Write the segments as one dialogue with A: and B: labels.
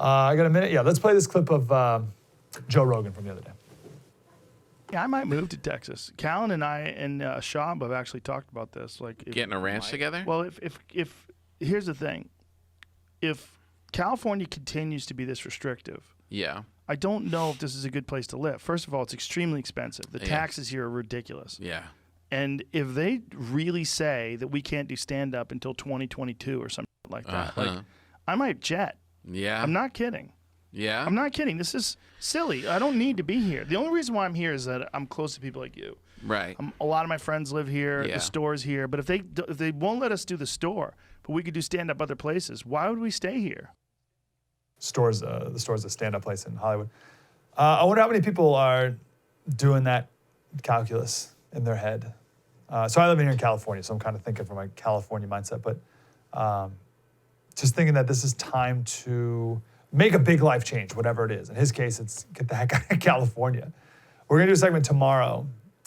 A: I got a minute? Yeah, let's play this clip of Joe Rogan from the other day.
B: Yeah, I might move to Texas. Callan and I and Shab have actually talked about this. Like
C: Getting a ranch together?
B: Well, if here's the thing. If California continues to be this restrictive,
C: Yeah.
B: I don't know if this is a good place to live. First of all, it's extremely expensive. The taxes here are ridiculous.
C: Yeah.
B: And if they really say that we can't do stand-up until 2022 or something like that, like I might jet.
C: Yeah.
B: I'm not kidding.
C: Yeah.
B: I'm not kidding. This is silly. I don't need to be here. The only reason why I'm here is that I'm close to people like you.
C: Right.
B: A lot of my friends live here.
C: Yeah.
B: The store's here. But if they won't let us do the store, but we could do stand-up other places, why would we stay here?
A: The store's a stand-up place in Hollywood. I wonder how many people are doing that calculus in their head. So I live here in California, so I'm kind of thinking from a California mindset, but just thinking that this is time to make a big life change, whatever it is. In his case, it's get the heck out of California. We're gonna do a segment tomorrow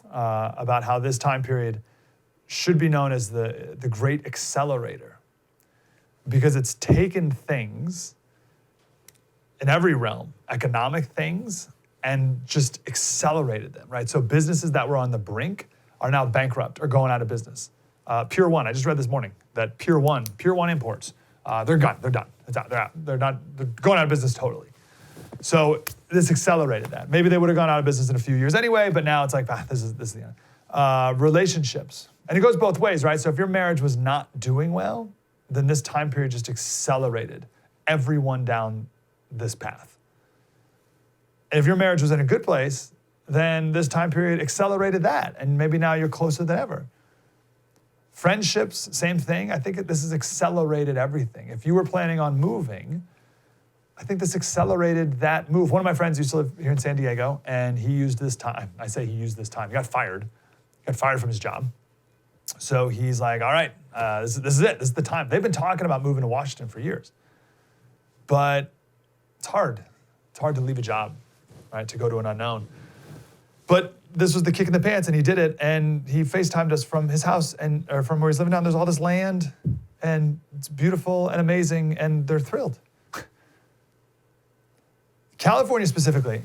A: about how this time period should be known as the Great Accelerator, because it's taken things in every realm, economic things, and just accelerated them, right? So businesses that were on the brink are now bankrupt or going out of business. Pure One, I just read this morning that Pure One Imports, they're gone, they're done. It's out, they're going out of business totally. So this accelerated that. Maybe they would have gone out of business in a few years anyway, but now it's like, this is the end. Relationships, and it goes both ways, right? So if your marriage was not doing well, then this time period just accelerated everyone down this path. And if your marriage was in a good place, then this time period accelerated that, and maybe now you're closer than ever. Friendships, same thing. I think this has accelerated everything. If you were planning on moving, I think this accelerated that move. One of my friends used to live here in San Diego, and he used this time. I say he used this time. He got fired from his job. So he's like, all right, this is it. This is the time. They've been talking about moving to Washington for years. But it's hard. It's hard to leave a job, right, to go to an unknown. But this was the kick in the pants, and he did it, and he FaceTimed us from his house or from where he's living now. There's all this land, and it's beautiful and amazing, and they're thrilled. California specifically,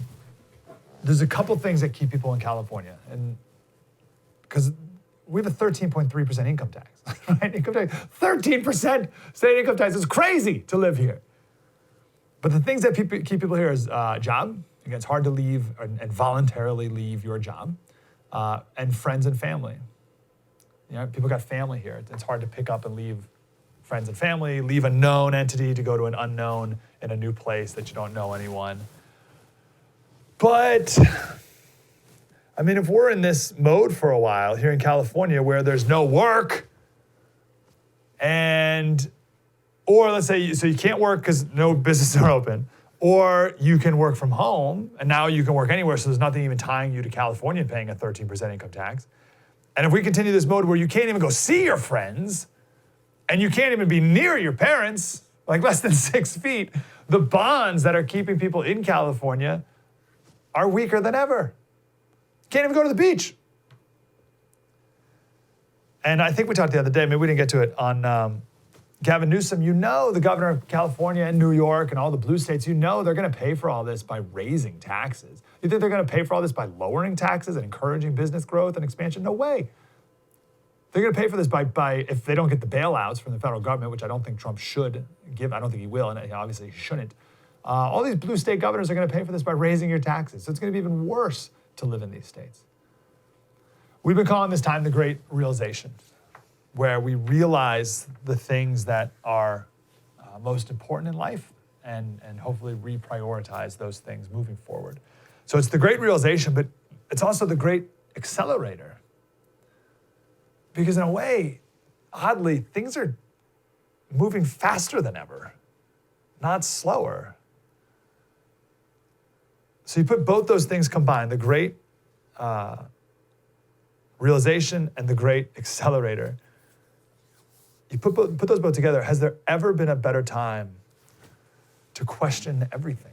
A: there's a couple things that keep people in California, and because we have a 13.3% income tax, right? Income tax, 13% state income tax. It's crazy to live here. But the things that keep people here is job. Again, it's hard to leave and voluntarily leave your job, and friends and family. You know, people got family here. It's hard to pick up and leave friends and family, leave a known entity to go to an unknown in a new place that you don't know anyone. But, I mean, if we're in this mode for a while here in California where there's no work, or let's say, so you can't work because no businesses are open, or you can work from home, and now you can work anywhere, so there's nothing even tying you to California paying a 13% income tax. And if we continue this mode where you can't even go see your friends, and you can't even be near your parents, like less than 6 feet, the bonds that are keeping people in California are weaker than ever. Can't even go to the beach. And I think we talked the other day, maybe we didn't get to it, on Gavin Newsom. You know, the governor of California and New York and all the blue states, you know they're going to pay for all this by raising taxes. You think they're going to pay for all this by lowering taxes and encouraging business growth and expansion? No way. They're going to pay for this by if they don't get the bailouts from the federal government, which I don't think Trump should give. I don't think he will, and obviously he shouldn't. All these blue state governors are going to pay for this by raising your taxes. So it's going to be even worse to live in these states. We've been calling this time the Great Realization, where we realize the things that are most important in life and hopefully reprioritize those things moving forward. So it's the Great Realization, but it's also the Great Accelerator. Because in a way, oddly, things are moving faster than ever, not slower. So you put both those things combined, the Great Realization and the Great Accelerator. You put those both together. Has there ever been a better time to question everything?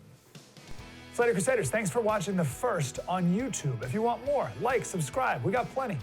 A: Slater Crusaders, thanks for watching the first on YouTube. If you want more, like, subscribe. We got plenty.